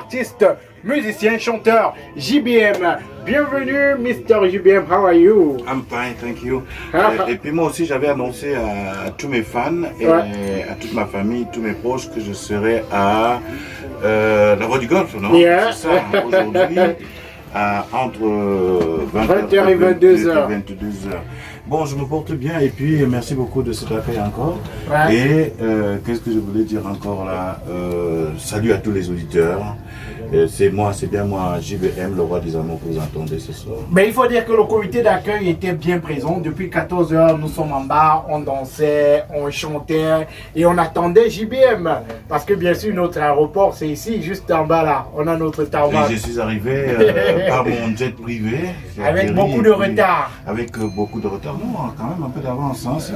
artiste, musicien, chanteur, JBM. Bienvenue, Mr. JBM, how are you? I'm fine, thank you. Et puis moi aussi, j'avais annoncé à tous mes fans et à toute ma famille, tous mes proches que je serais à la Voix du Golfe, non? Yeah. C'est ça, aujourd'hui, entre 20h et 22h. Bon, je me porte bien et puis merci beaucoup de cet accueil encore. Ouais. Et qu'est-ce que je voulais dire encore là? Salut à tous les auditeurs. C'est bien moi, JBM, le roi des amours que vous entendez ce soir. Mais il faut dire que le comité d'accueil était bien présent. Depuis 14h, nous sommes en bas, on dansait, on chantait et on attendait JBM. Parce que bien sûr, notre aéroport, c'est ici, juste en bas là. On a notre tarmac. Et je suis arrivé par mon jet privé. Avec beaucoup de retard. Avec beaucoup de retard. Non, quand même un peu d'avance. Hein, c'est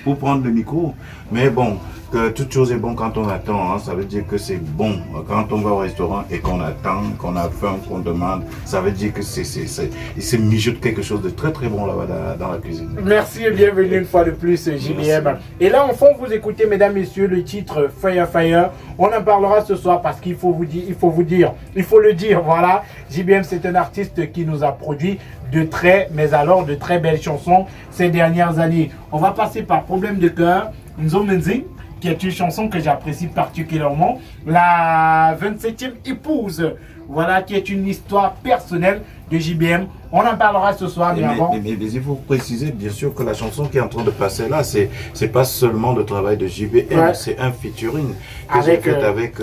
pour prendre le micro. Mais bon, que toute chose est bon quand on attend. Hein, ça veut dire que c'est bon. Quand on va au restaurant et qu'on attend, qu'on a faim, qu'on demande, ça veut dire que il se mijote quelque chose de très très bon là-bas dans la cuisine. Merci et bienvenue une fois de plus, JBM. Merci. Et là, en fond, vous écoutez, mesdames, messieurs, le titre Fire Fire. On en parlera ce soir parce qu'il faut le dire, voilà. JBM, c'est un artiste qui nous a produit de très belles chansons ces dernières années. On va passer par Problème de cœur, Nzomenzing, qui est une chanson que j'apprécie particulièrement. La 27e épouse, voilà, qui est une histoire personnelle de JBM. On en parlera ce soir, mais avant. Mais il faut préciser, bien sûr, que la chanson qui est en train de passer là, c'est pas seulement le travail de JBM, c'est un featuring que j'ai fait avec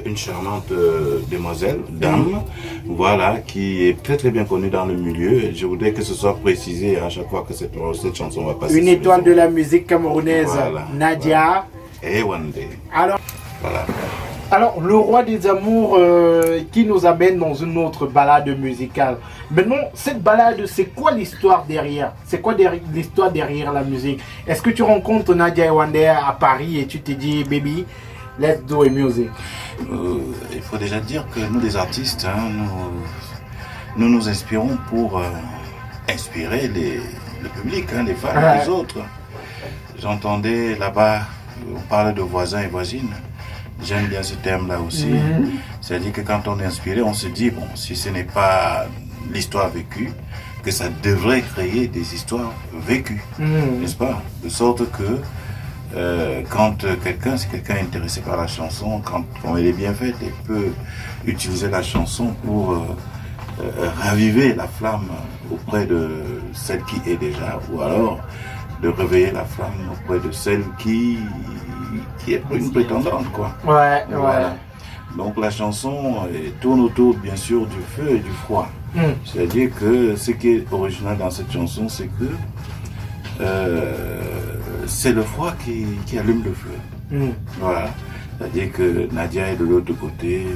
une charmante dame, voilà, qui est très très bien connue dans le milieu. Je voudrais que ce soit précisé à chaque fois que cette chanson va passer. Une étoile de la musique camerounaise, voilà, Nadia. Et One Day. Alors, le roi des amours qui nous amène dans une autre balade musicale. Maintenant, cette balade, c'est quoi l'histoire derrière? C'est quoi l'histoire derrière la musique? Est-ce que tu rencontres Nadia et One Day à Paris et tu te dis, baby, let's do a music? Il faut déjà dire que nous, les artistes, hein, nous nous inspirons pour inspirer le public, hein, les fans, les autres. J'entendais là-bas, on parle de voisins et voisines. J'aime bien ce terme-là aussi. C'est-à-dire que quand on est inspiré, on se dit, bon, si ce n'est pas l'histoire vécue, que ça devrait créer des histoires vécues, n'est-ce pas? De sorte que quand si quelqu'un est intéressé par la chanson, quand elle est bien faite, il peut utiliser la chanson pour raviver la flamme auprès de celle qui est déjà, ou alors de réveiller la flamme auprès de celle qui est une prétendante, quoi. Ouais. Donc la chanson tourne autour, bien sûr, du feu et du froid. C'est-à-dire que ce qui est original dans cette chanson, c'est que c'est le froid qui allume le feu. Voilà. C'est-à-dire que Nadia est de l'autre côté,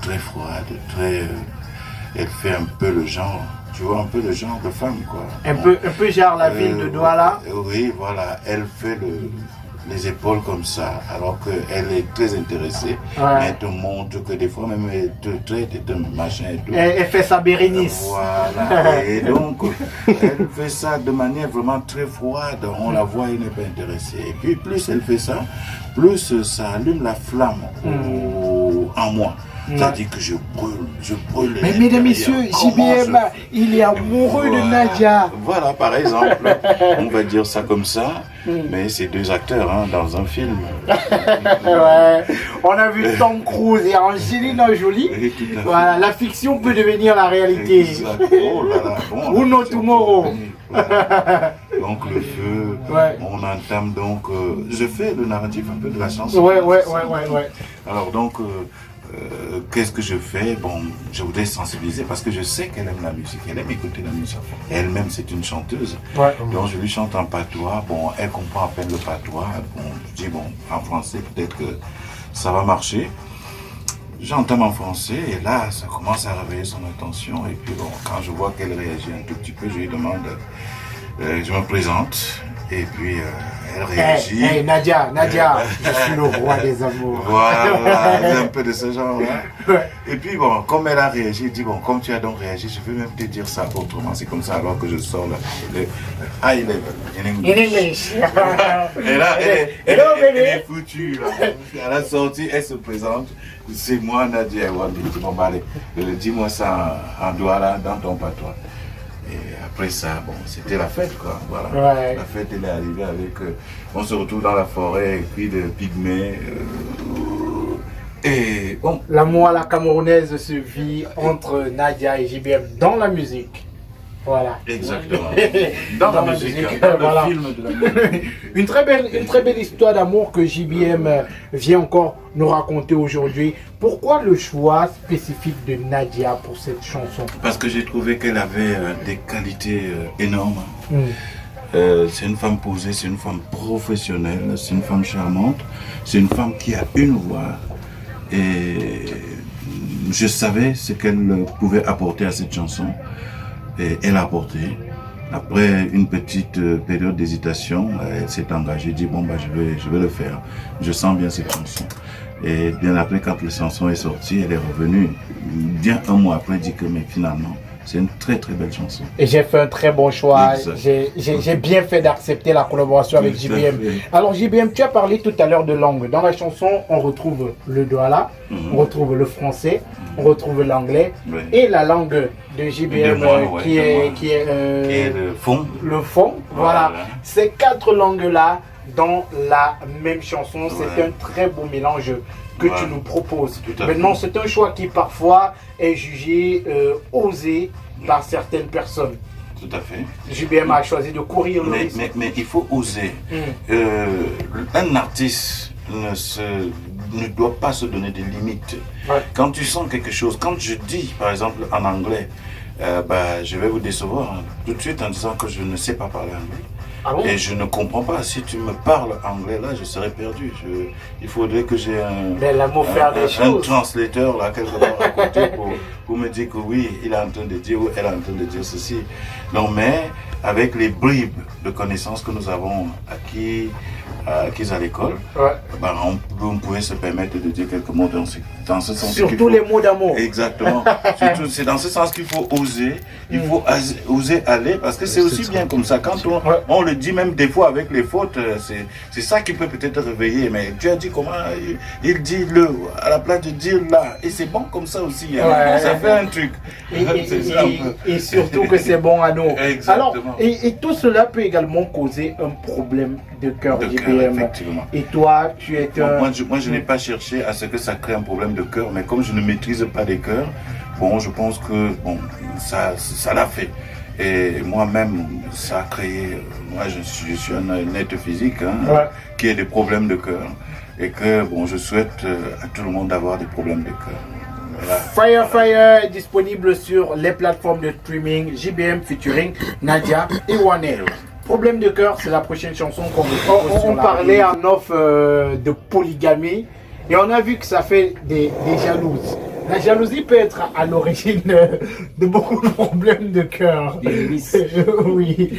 très froide, elle fait un peu le genre. Tu vois, un peu le genre de femme, quoi. Un peu genre la ville de Douala. Oui, voilà. Elle fait les épaules comme ça, alors qu'elle est très intéressée. Elle te montre que des fois, même elle te traite de machin et tout. Elle fait sa Bérénice. Voilà. Et donc, elle fait ça de manière vraiment très froide. On la voit, elle n'est pas intéressée. Et puis, plus elle fait ça, plus ça allume la flamme en moi. C'est-à-dire que je brûle. Mais mesdames, messieurs, JBM, il est amoureux de Nadia. Voilà, par exemple, on va dire ça comme ça, mais c'est deux acteurs hein, dans un film. On a vu Tom Cruise et Angelina Jolie. Voilà, la fiction peut devenir la réalité. Exact. Oh là là, bon, Ou no tomorrow. Voilà. Donc le feu, on entame donc. Je fais le narratif un peu de la chanson. Ouais. Alors donc. Qu'est-ce que je fais? Bon, je voudrais sensibiliser parce que je sais qu'elle aime la musique, elle aime écouter la musique. Elle-même, c'est une chanteuse. Donc, je lui chante en patois. Bon, elle comprend à peine le patois. Bon, je dis, bon, en français, peut-être que ça va marcher. J'entame en français et là, ça commence à réveiller son attention. Et puis, bon, quand je vois qu'elle réagit un tout petit peu, je lui demande, je me présente. Et puis, elle réagit. Hey, Nadia, je suis le roi des amours. Voilà, c'est un peu de ce genre-là. Et puis bon, comme elle a réagi, elle dit bon, comme tu as donc réagi, je vais même te dire ça autrement. C'est comme ça alors que je sors là. High level, in English. Et là, elle est foutue. Là. À la sortie, elle se présente. C'est moi, Nadia. Elle dit bon, bah, allez, dis-moi ça en doigt là, dans ton patois. Et après ça, bon, c'était la fête, quoi. Voilà. Ouais. La fête, elle est arrivée avec. On se retrouve dans la forêt, et puis de pygmées. Et bon. L'amour à la camerounaise se vit entre Nadia et JBM dans la musique. Voilà. Exactement. Dans la musique, dans le film de la musique. Une très belle histoire d'amour que JBM vient encore nous raconter aujourd'hui. Pourquoi le choix spécifique de Nadia pour cette chanson? Parce que j'ai trouvé qu'elle avait des qualités énormes. C'est une femme posée, c'est une femme professionnelle, c'est une femme charmante, c'est une femme qui a une voix. Et je savais ce qu'elle pouvait apporter à cette chanson. Et elle a apporté. Après une petite période d'hésitation, elle s'est engagée, dit bon bah je vais le faire. Je sens bien cette chanson. Et bien après, quand la chanson est sortie, elle est revenue. Bien un mois après, dit que mais finalement, c'est une très très belle chanson. Et j'ai fait un très bon choix. J'ai bien fait d'accepter la collaboration avec JBM. Alors JBM, tu as parlé tout à l'heure de langue. Dans la chanson, on retrouve le douala, on retrouve le français, on retrouve l'anglais et la langue de JBM qui est le fond. Le fond, voilà. Ces quatre langues-là dans la même chanson, c'est un très beau mélange que tu nous proposes. Maintenant, c'est un choix qui parfois est jugé osé par certaines personnes. Tout à fait. JBM a choisi de courir le risque. Mais il faut oser. Un artiste ne doit pas se donner des limites. Quand tu sens quelque chose, quand je dis par exemple en anglais, je vais vous décevoir tout de suite en disant que je ne sais pas parler anglais. Ah bon? Et je ne comprends pas. Si tu me parles anglais, là, je serais perdu. Il faudrait que j'ai un translateur là, quelque part à côté pour me dire que oui, il est en train de dire ou elle est en train de dire ceci. Non, mais avec les bribes de connaissances que nous avons acquises à l'école, on pouvait se permettre de dire quelques mots dans ce sens. Surtout les mots d'amour. Exactement. Surtout, c'est dans ce sens qu'il faut oser. Il faut oser aller parce que c'est aussi bien comme ça. Quand on le dit même des fois avec les fautes, c'est ça qui peut peut-être réveiller. Mais tu as dit comment il dit le à la place de dire là. Et c'est bon comme ça aussi. Hein. Ça fait un truc. Et surtout que c'est bon à nous. Exactement. Alors, et tout cela peut également causer un problème de cœur. Effectivement. Et toi, tu es moi, je n'ai pas cherché à ce que ça crée un problème de cœur, mais comme je ne maîtrise pas les cœurs, bon, je pense que bon, ça l'a fait. Et moi-même, ça a créé. Moi, je suis un être physique qui a des problèmes de cœur. Et que bon, je souhaite à tout le monde d'avoir des problèmes de cœur. Voilà. Fire est disponible sur les plateformes de streaming JBM featuring Nadia et Wane. Problème de cœur, c'est la prochaine chanson qu'on vous On parlait en off de polygamie et on a vu que ça fait des jalouses. La jalousie peut être à l'origine de beaucoup de problèmes de cœur. Oui.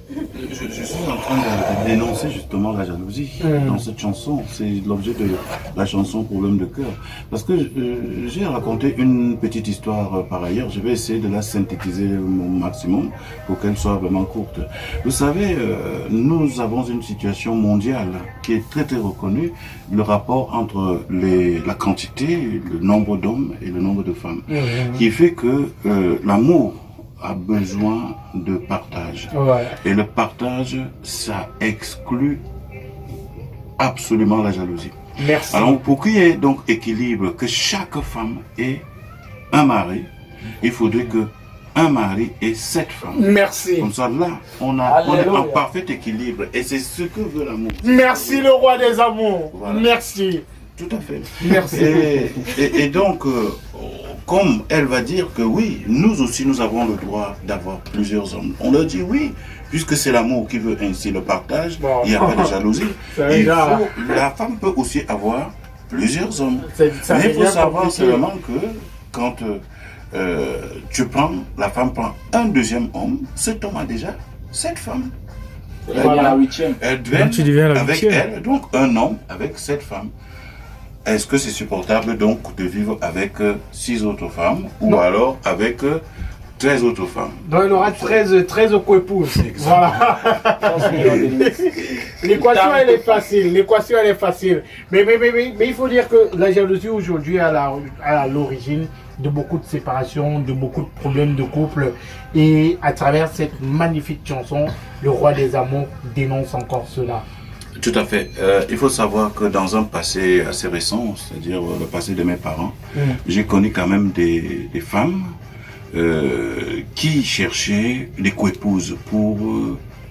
Je suis en train de dénoncer justement la jalousie dans cette chanson. C'est l'objet de la chanson Problème de cœur. Parce que j'ai raconté une petite histoire par ailleurs. Je vais essayer de la synthétiser au maximum pour qu'elle soit vraiment courte. Vous savez, nous avons une situation mondiale qui est très très reconnue. Le rapport entre la quantité, le nombre d'hommes et le nombre de femmes. Qui fait que l'amour a besoin de partage. Et le partage, ça exclut absolument la jalousie. Merci. Alors, pour qu'il y ait donc équilibre, que chaque femme ait un mari, il faudrait que un mari ait 7 femmes. Merci. Comme ça, là, on est en parfait équilibre. Et c'est ce que veut l'amour. Merci le roi des amours. Voilà. Merci. Tout à fait. Merci. Et donc, comme elle va dire que oui, nous aussi, nous avons le droit d'avoir plusieurs hommes. On leur dit oui, puisque c'est l'amour qui veut ainsi le partage, il n'y a pas de jalousie. La femme peut aussi avoir plusieurs hommes. Mais il faut savoir seulement que quand la femme prend un deuxième homme, cet homme a déjà 7 femmes. Voilà, la 8e. Elle Donc, tu deviens la avec 8e. elle, donc un homme avec 7 femmes. Est-ce que c'est supportable donc de vivre avec 6 autres femmes ou Non. alors avec 13 autres femmes? Donc il aura 13 co-épouses. Voilà. L'équation elle est facile. L'équation elle est facile. Mais il faut dire que la jalousie aujourd'hui est à l'origine de beaucoup de séparations, de beaucoup de problèmes de couple. Et à travers cette magnifique chanson, le roi des amours dénonce encore cela. Tout à fait. Il faut savoir que dans un passé assez récent, c'est-à-dire le passé de mes parents, j'ai connu quand même des femmes qui cherchaient des coépouses pour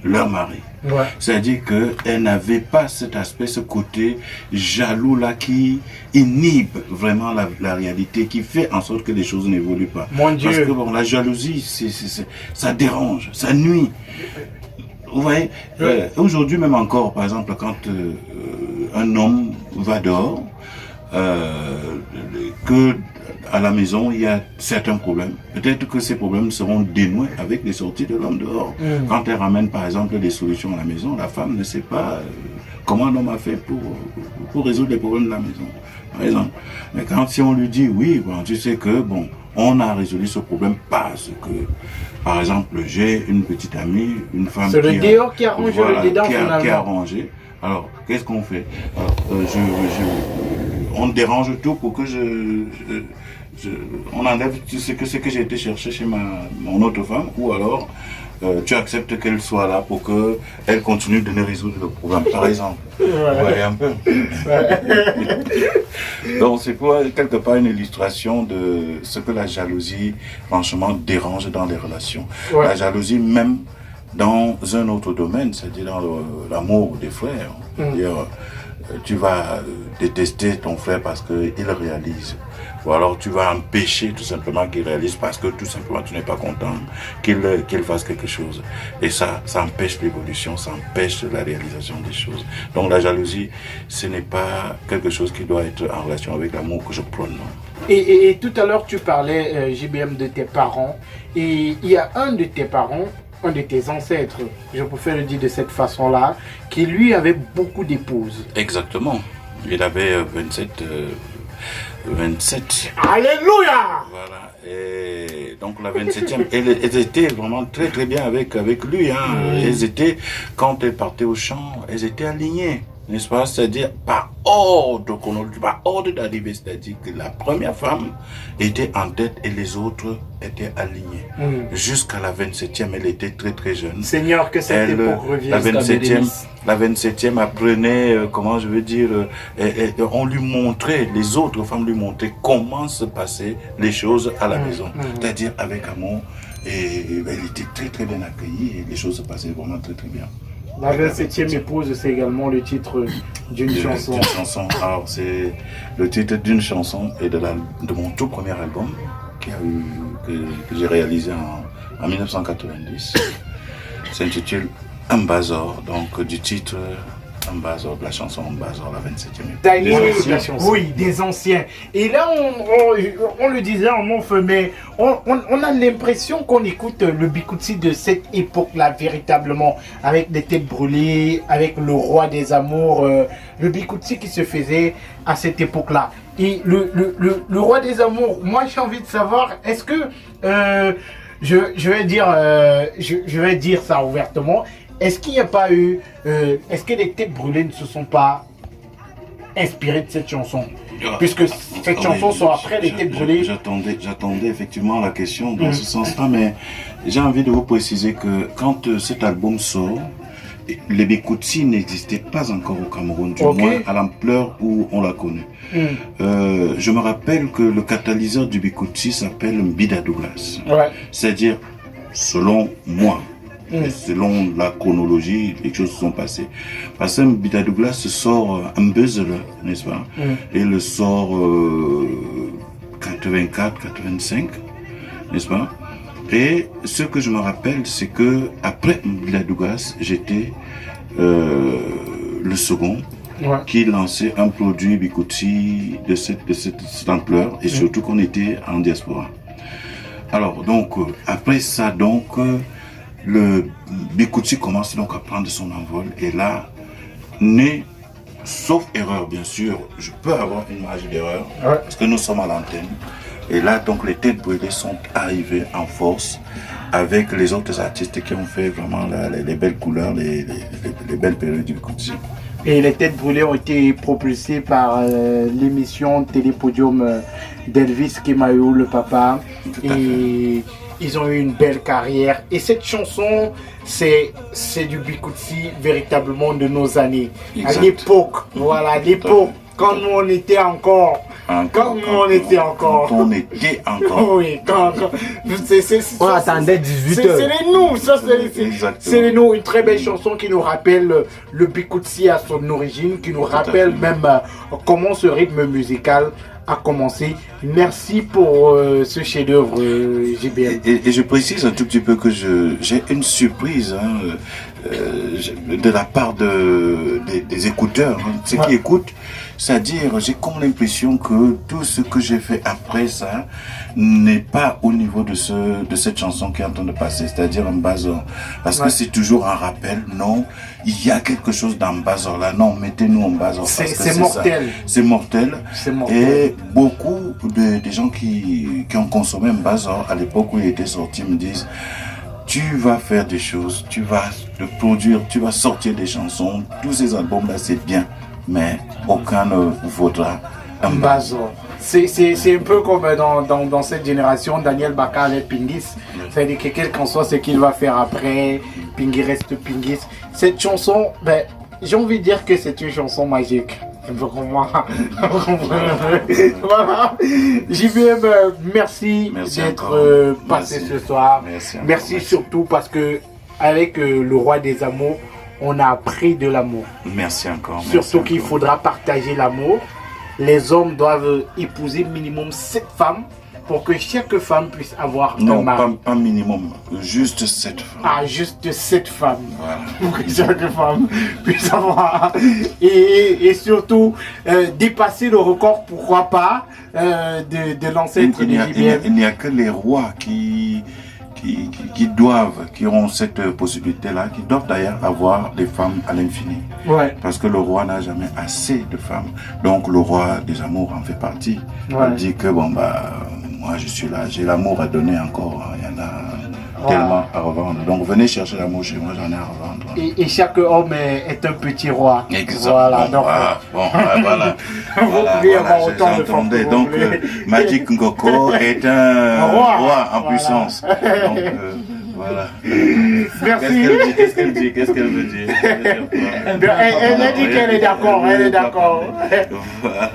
leur mari. Ouais. C'est-à-dire qu'elles n'avaient pas cet aspect, ce côté jaloux-là qui inhibe vraiment la réalité, qui fait en sorte que les choses n'évoluent pas. Mon Dieu. Parce que bon, la jalousie, ça dérange, ça nuit. Vous voyez, aujourd'hui même encore, par exemple, quand un homme va dehors, que à la maison il y a certains problèmes. Peut-être que ces problèmes seront dénoués avec les sorties de l'homme dehors. Quand elle ramène par exemple des solutions à la maison, la femme ne sait pas comment l'homme a fait pour résoudre les problèmes de la maison, par exemple. Mais quand si on lui dit oui, bon, tu sais que bon, on a résolu ce problème parce que, par exemple, j'ai une petite amie, une femme C'est le dehors qui arrange voilà, le dedans qui a finalement. arrangé. Alors, qu'est-ce qu'on fait? Alors, on dérange tout pour que on enlève ce que j'ai été chercher chez mon autre femme, ou alors tu acceptes qu'elle soit là pour qu'elle continue de nous résoudre le problème, par exemple. Vous voyez un peu. Donc c'est pour quelque part une illustration de ce que la jalousie, franchement, dérange dans les relations. Ouais. La jalousie même dans un autre domaine, c'est-à-dire dans l'amour des frères. C'est-à-dire, tu vas détester ton frère parce qu'il réalise. Ou alors tu vas empêcher tout simplement qu'il réalise parce que tout simplement tu n'es pas content qu'il fasse quelque chose. Et ça empêche l'évolution, ça empêche la réalisation des choses. Donc la jalousie, ce n'est pas quelque chose qui doit être en relation avec l'amour que je prône. Non. Et tout à l'heure tu parlais, JBM, de tes parents. Et il y a un de tes parents, un de tes ancêtres, je préfère le dire de cette façon-là, qui lui avait beaucoup d'épouses. Exactement. Il avait 27. Alléluia! Voilà. Et donc la 27e, elles étaient vraiment très très bien avec lui. Hein. Elles étaient, quand elles partaient au champ, elles étaient alignées. N'est-ce pas? C'est-à-dire par ordre chronologique, par ordre d'arrivée, c'est-à-dire que la première femme était en tête et les autres étaient alignées. Jusqu'à la 27e, elle était très très jeune. Seigneur, que cette époque revienne. La 27e apprenait, comment je veux dire, on lui montrait, les autres femmes lui montraient comment se passaient les choses à la maison. C'est-à-dire avec amour, et elle était très très bien accueillie et les choses se passaient vraiment très très bien. La 27e épouse, c'est également le titre d'une chanson. Alors, c'est le titre d'une chanson et de mon tout premier album que j'ai réalisé en 1990. S'intitule Ambassador, donc du titre Ambassador, de la chanson Ambassador, la 27e. Oui, des anciens. Et là, on le disait en mon feu, mais on a l'impression qu'on écoute le Bikutsi de cette époque-là, véritablement, avec des têtes brûlées, avec le roi des amours, le Bikutsi qui se faisait à cette époque-là. Et le roi des amours, moi j'ai envie de savoir, est-ce que, je vais dire ça ouvertement, est-ce qu'il n'y a pas eu, est-ce que les têtes brûlées ne se sont pas inspirées de cette chanson? Puisque cette chanson sont après les têtes brûlées. J'attendais effectivement la question dans ce sens-là, mais j'ai envie de vous préciser que quand cet album sort, les Bikutsi n'existaient pas encore au Cameroun, du moins à l'ampleur où on l'a connu. Je me rappelle que le catalyseur du Bikutsi s'appelle Mbida Douglas. Ouais. C'est-à-dire, selon moi, et selon la chronologie, les choses se sont passées. Parce que Mbida Douglas sort un buzzer, n'est-ce pas? Et le sort 84, 85, n'est-ce pas? Et ce que je me rappelle, c'est que après Mbida Douglas, j'étais le second qui lançait un produit Bikutsi de cette ampleur, et surtout qu'on était en diaspora. Alors donc après ça, donc le Bikutsi commence donc à prendre son envol. Et là, naît, sauf erreur bien sûr, je peux avoir une marge d'erreur, parce que nous sommes à l'antenne. Et là, donc, les Têtes Brûlées sont arrivées en force avec les autres artistes qui ont fait vraiment les belles couleurs, les belles périodes du Bikutsi. Et les Têtes Brûlées ont été propulsées par l'émission Télépodium d'Elvis Kemayo, le papa. Et ils ont eu une belle carrière. Et cette chanson, c'est du Bikutsi véritablement de nos années. Exact. À l'époque, voilà, à l'époque, quand nous on était encore. Quand on était encore. Quand on était encore. Oui, on attendait 18 heures. C'est les nous, ça c'est les nous. Une très belle chanson qui nous rappelle le Bikutsi à son origine, qui nous rappelle même comment ce rythme musical a commencé. Merci pour ce chef-d'œuvre, JBM. Et je précise un tout petit peu que j'ai une surprise de la part des écouteurs, ceux qui écoutent. C'est-à-dire, j'ai comme l'impression que tout ce que j'ai fait après ça n'est pas au niveau de cette chanson qui est en train de passer, c'est-à-dire en Mbazor. Parce que c'est toujours un rappel, non, il y a quelque chose dans Mbazor là, non, mettez-nous en Mbazor. C'est mortel. C'est mortel. mortel. Et beaucoup des gens qui ont consommé Mbazor à l'époque où il était sorti me disent, tu vas faire des choses, tu vas le produire, tu vas sortir des chansons, tous ces albums là c'est bien. Mais aucun ne vaudra un Mbazor. C'est un peu comme dans cette génération, Daniel Baka avec Pingis. C'est-à-dire que quel qu'en soit ce qu'il va faire après, Pingis reste Pingis. Cette chanson, ben, j'ai envie de dire que c'est une chanson magique. Voilà. JBM, merci d'être passé ce soir. Merci surtout parce que avec le roi des amours, on a appris de l'amour. Merci encore. Surtout qu'il faudra partager l'amour. Les hommes doivent épouser minimum 7 femmes pour que chaque femme puisse avoir un mari. Non, pas minimum, juste 7 femmes. Ah, juste 7 femmes. Voilà. Pour que chaque femme puisse avoir. Et surtout, dépasser le record, pourquoi pas, de l'ancêtre de JBM. Il n'y a que les rois qui ont cette possibilité-là, qui doivent d'ailleurs avoir des femmes à l'infini. Ouais. Parce que le roi n'a jamais assez de femmes. Donc le roi des amours en fait partie. Ouais. Il dit que bon moi je suis là, j'ai l'amour à donner encore. Il y en a tellement à revendre. Donc venez chercher l'amour chez moi, j'en ai à revendre. Et chaque homme est un petit roi. Exactement. Voilà. Donc, voilà. Vous pouvez avoir autant de femmes. Donc Magic Ngoko est un roi en puissance. Donc voilà. Merci. Qu'est-ce qu'elle veut dire? Elle a dit qu'elle est d'accord. Elle est d'accord. Voilà.